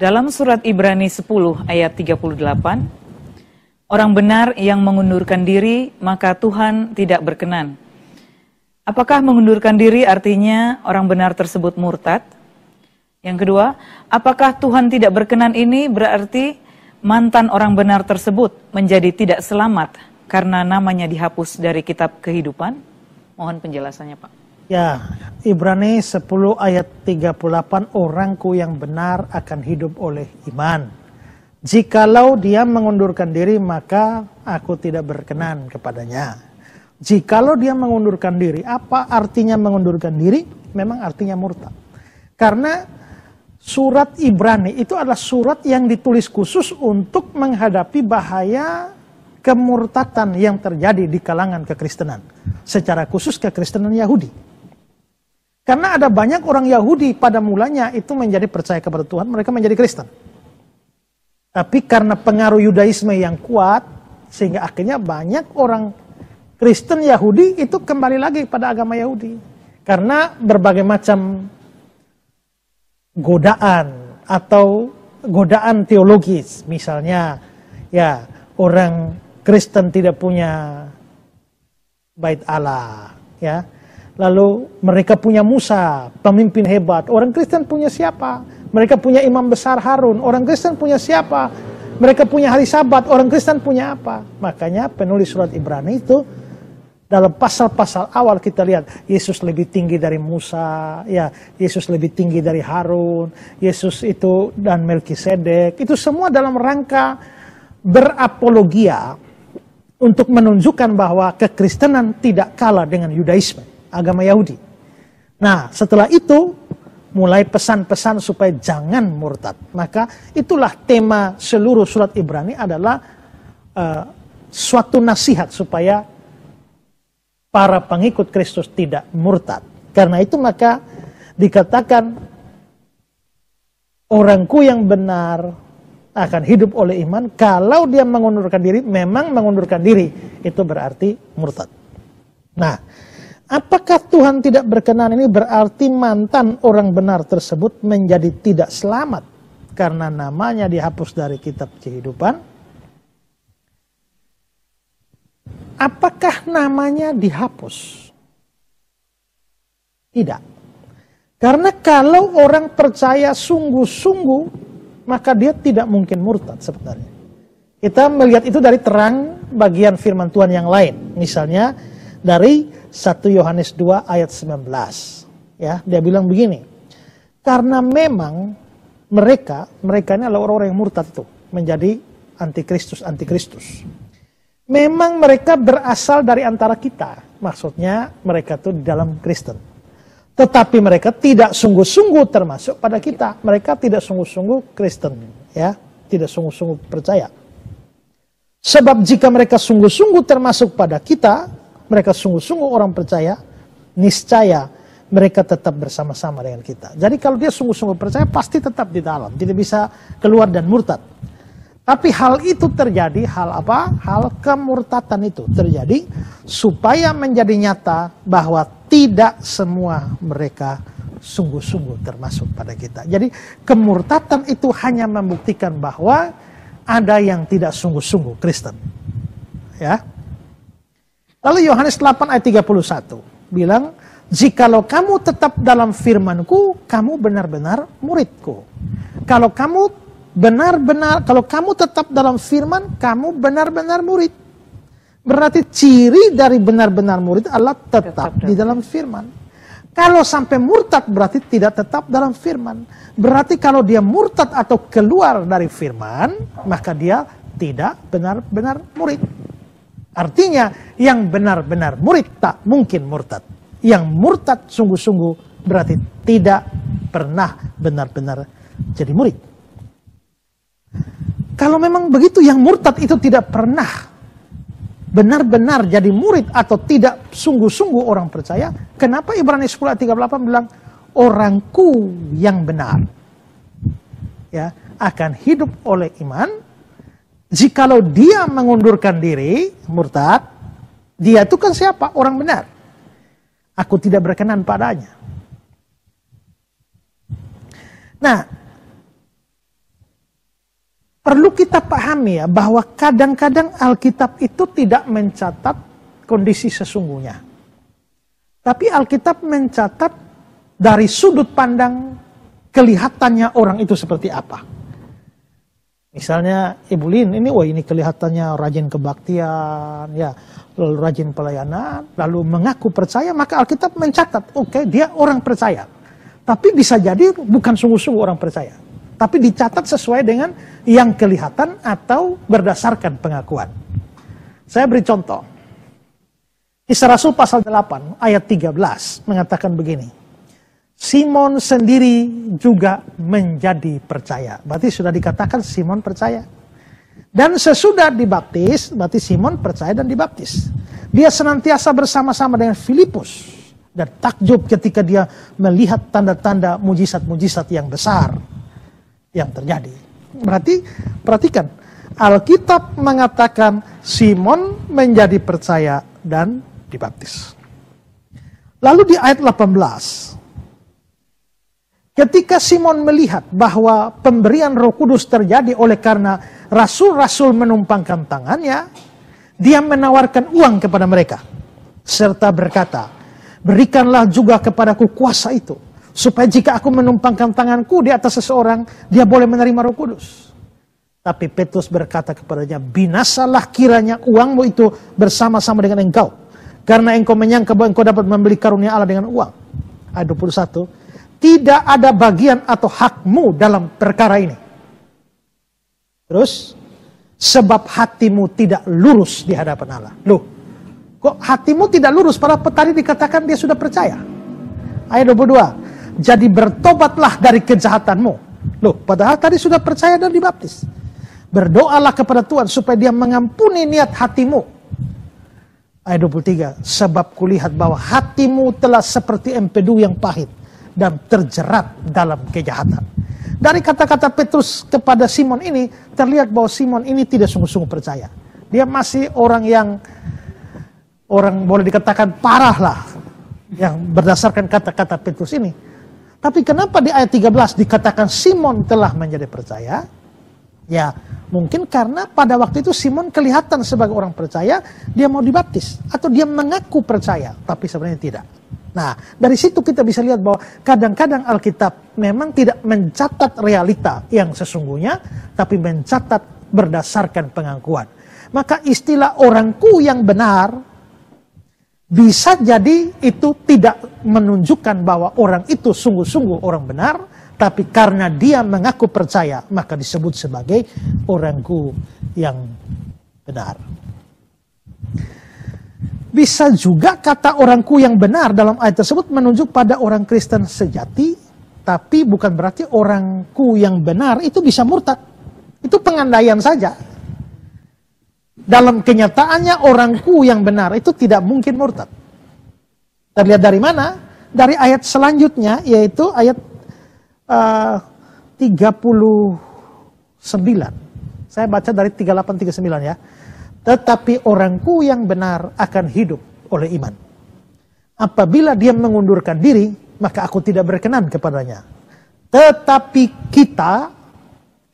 Dalam surat Ibrani 10 ayat 38, orang benar yang mengundurkan diri, maka Tuhan tidak berkenan. Apakah mengundurkan diri artinya orang benar tersebut murtad? Yang kedua, apakah Tuhan tidak berkenan ini berarti mantan orang benar tersebut menjadi tidak selamat karena namanya dihapus dari kitab kehidupan? Mohon penjelasannya, Pak. Ya, Ibrani 10 ayat 38, orangku yang benar akan hidup oleh iman. Jikalau dia mengundurkan diri, maka aku tidak berkenan kepadanya. Jikalau dia mengundurkan diri, apa artinya mengundurkan diri? Memang artinya murtad. Karena surat Ibrani itu adalah surat yang ditulis khusus untuk menghadapi bahaya kemurtatan yang terjadi di kalangan kekristenan. Secara khusus kekristenan Yahudi. Karena ada banyak orang Yahudi pada mulanya itu menjadi percaya kepada Tuhan, mereka menjadi Kristen. Tapi karena pengaruh Yudaisme yang kuat, sehingga akhirnya banyak orang Kristen Yahudi itu kembali lagi pada agama Yahudi. Karena berbagai macam godaan atau godaan teologis. Misalnya, ya orang Kristen tidak punya bait Allah, ya. Lalu mereka punya Musa, pemimpin hebat. Orang Kristen punya siapa? Mereka punya imam besar Harun. Orang Kristen punya siapa? Mereka punya hari Sabat. Orang Kristen punya apa? Makanya penulis surat Ibrani itu dalam pasal-pasal awal kita lihat Yesus lebih tinggi dari Musa, ya Yesus lebih tinggi dari Harun, Yesus itu dan Melkisedek. Itu semua dalam rangka berapologia untuk menunjukkan bahwa kekristenan tidak kalah dengan Yudaisme, agama Yahudi. Nah, setelah itu mulai pesan-pesan supaya jangan murtad. Maka itulah tema seluruh surat Ibrani adalah suatu nasihat supaya para pengikut Kristus tidak murtad. Karena itu maka dikatakan orangku yang benar akan hidup oleh iman. Kalau dia mengundurkan diri, memang mengundurkan diri, itu berarti murtad. Nah, apakah Tuhan tidak berkenan ini berarti mantan orang benar tersebut menjadi tidak selamat karena namanya dihapus dari kitab kehidupan? Apakah namanya dihapus? Tidak. Karena kalau orang percaya sungguh-sungguh, maka dia tidak mungkin murtad sebenarnya. Kita melihat itu dari terang bagian firman Tuhan yang lain. Misalnya dari 1 Yohanes 2 ayat 19. Ya, dia bilang begini. Karena memang mereka ini adalah orang-orang yang murtad itu, menjadi antikristus. Memang mereka berasal dari antara kita. Maksudnya mereka itu di dalam Kristen. Tetapi mereka tidak sungguh-sungguh termasuk pada kita. Mereka tidak sungguh-sungguh Kristen, ya, tidak sungguh-sungguh percaya. Sebab jika mereka sungguh-sungguh termasuk pada kita, mereka sungguh-sungguh orang percaya, niscaya mereka tetap bersama-sama dengan kita. Jadi kalau dia sungguh-sungguh percaya, pasti tetap di dalam. Tidak bisa keluar dan murtad. Tapi hal itu terjadi, hal apa? Hal kemurtatan itu terjadi supaya menjadi nyata bahwa tidak semua mereka sungguh-sungguh termasuk pada kita. Jadi kemurtatan itu hanya membuktikan bahwa ada yang tidak sungguh-sungguh Kristen. Ya. Lalu Yohanes 8 ayat 31 bilang, jikalau kamu tetap dalam firman-Ku, kamu benar-benar murid-Ku. Kalau kamu tetap dalam firman, kamu benar-benar murid. Berarti ciri dari benar-benar murid adalah tetap di dalam firman. Kalau sampai murtad berarti tidak tetap dalam firman. Berarti kalau dia murtad atau keluar dari firman, maka dia tidak benar-benar murid. Artinya yang benar-benar murid tak mungkin murtad. Yang murtad sungguh-sungguh berarti tidak pernah benar-benar jadi murid. Kalau memang begitu, yang murtad itu tidak pernah benar-benar jadi murid atau tidak sungguh-sungguh orang percaya, kenapa Ibrani 10 ayat 38 bilang orangku yang benar ya akan hidup oleh iman? Jikalau dia mengundurkan diri, murtad, dia itu kan siapa? Orang benar. Aku tidak berkenan padanya. Nah, perlu kita pahami ya, bahwa kadang-kadang Alkitab itu tidak mencatat kondisi sesungguhnya. Tapi Alkitab mencatat dari sudut pandang kelihatannya orang itu seperti apa. Misalnya Ibu Lin, ini kelihatannya rajin kebaktian, ya, lalu rajin pelayanan, lalu mengaku percaya, maka Alkitab mencatat, oke, dia orang percaya. Tapi bisa jadi bukan sungguh-sungguh orang percaya. Tapi dicatat sesuai dengan yang kelihatan atau berdasarkan pengakuan. Saya beri contoh. Kisah Rasul pasal 8 ayat 13 mengatakan begini. Simon sendiri juga menjadi percaya. Berarti sudah dikatakan Simon percaya. Dan sesudah dibaptis, berarti Simon percaya dan dibaptis. Dia senantiasa bersama-sama dengan Filipus. Dan takjub ketika dia melihat tanda-tanda mujizat-mujizat yang besar yang terjadi. Berarti perhatikan, Alkitab mengatakan Simon menjadi percaya dan dibaptis. Lalu di ayat 18, ketika Simon melihat bahwa pemberian Roh Kudus terjadi oleh karena rasul-rasul menumpangkan tangannya, dia menawarkan uang kepada mereka serta berkata, "Berikanlah juga kepadaku kuasa itu, supaya jika aku menumpangkan tanganku di atas seseorang, dia boleh menerima Roh Kudus." Tapi Petrus berkata kepadanya, "Binasalah kiranya uangmu itu bersama-sama dengan engkau, karena engkau menyangka bahwa engkau dapat membeli karunia Allah dengan uang." Ayat 21, "Tidak ada bagian atau hakmu dalam perkara ini." Terus, "Sebab hatimu tidak lurus di hadapan Allah." Loh, kok hatimu tidak lurus? Padahal tadi dikatakan dia sudah percaya. Ayat 22, "Jadi bertobatlah dari kejahatanmu." Loh, padahal tadi sudah percaya dan dibaptis. "Berdoalah kepada Tuhan supaya dia mengampuni niat hatimu." Ayat 23, "Sebab kulihat bahwa hatimu telah seperti empedu yang pahit dan terjerat dalam kejahatan." Dari kata-kata Petrus kepada Simon ini, terlihat bahwa Simon ini tidak sungguh-sungguh percaya. Dia masih orang boleh dikatakan parah lah, yang berdasarkan kata-kata Petrus ini. Tapi kenapa di ayat 13 dikatakan Simon telah menjadi percaya? Ya, mungkin karena pada waktu itu Simon kelihatan sebagai orang percaya, dia mau dibaptis. Atau dia mengaku percaya, tapi sebenarnya tidak. Nah, dari situ kita bisa lihat bahwa kadang-kadang Alkitab memang tidak mencatat realita yang sesungguhnya, tapi mencatat berdasarkan pengakuan. Maka istilah orangku yang benar, bisa jadi itu tidak menunjukkan bahwa orang itu sungguh-sungguh orang benar, tapi karena dia mengaku percaya, maka disebut sebagai orangku yang benar. Bisa juga kata orangku yang benar dalam ayat tersebut menunjuk pada orang Kristen sejati, tapi bukan berarti orangku yang benar itu bisa murtad. Itu pengandaian saja. Dalam kenyataannya orangku yang benar itu tidak mungkin murtad. Terlihat dari mana? Dari ayat selanjutnya, yaitu ayat 39. Saya baca dari 38-39 ya. "Tetapi orangku yang benar akan hidup oleh iman. Apabila dia mengundurkan diri, maka aku tidak berkenan kepadanya. Tetapi kita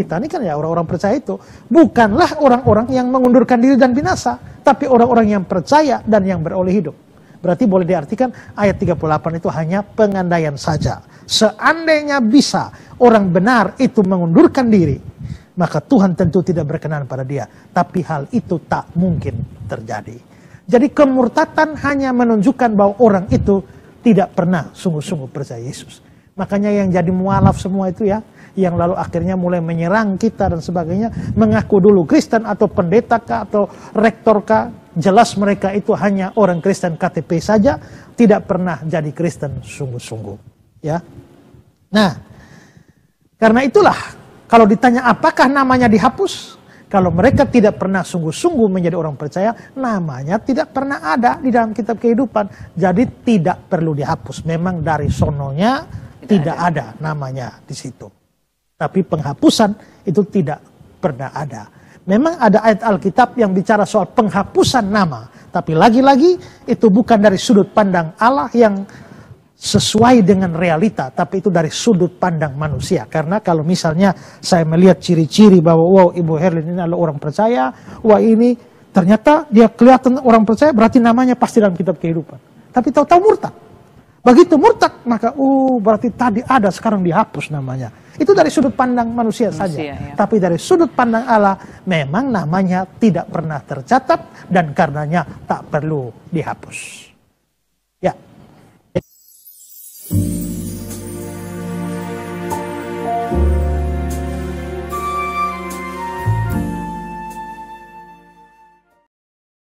ini kan ya orang-orang percaya itu, bukanlah orang-orang yang mengundurkan diri dan binasa, tapi orang-orang yang percaya dan yang beroleh hidup." Berarti boleh diartikan ayat 38 itu hanya pengandaian saja. Seandainya bisa orang benar itu mengundurkan diri, maka Tuhan tentu tidak berkenan pada dia. Tapi hal itu tak mungkin terjadi. Jadi kemurtatan hanya menunjukkan bahwa orang itu tidak pernah sungguh-sungguh percaya Yesus. Makanya yang jadi mualaf semua itu ya, yang lalu akhirnya mulai menyerang kita dan sebagainya, mengaku dulu Kristen atau pendeta kah atau rektor kah, jelas mereka itu hanya orang Kristen KTP saja, tidak pernah jadi Kristen sungguh-sungguh. Ya, nah, karena itulah kalau ditanya apakah namanya dihapus, kalau mereka tidak pernah sungguh-sungguh menjadi orang percaya, namanya tidak pernah ada di dalam kitab kehidupan. Jadi tidak perlu dihapus. Memang dari sononya tidak ada namanya di situ. Tapi penghapusan itu tidak pernah ada. Memang ada ayat Alkitab yang bicara soal penghapusan nama. Tapi lagi-lagi itu bukan dari sudut pandang Allah yang sesuai dengan realita, tapi itu dari sudut pandang manusia. Karena kalau misalnya saya melihat ciri-ciri bahwa wow, Ibu Herlin ini adalah orang percaya, wah ini ternyata dia kelihatan orang percaya, berarti namanya pasti dalam kitab kehidupan. Tapi tahu-tahu murtad. Begitu murtad, maka berarti tadi ada, sekarang dihapus namanya. Itu dari sudut pandang manusia saja. Ya. Tapi dari sudut pandang Allah, memang namanya tidak pernah tercatat dan karenanya tak perlu dihapus. Ya.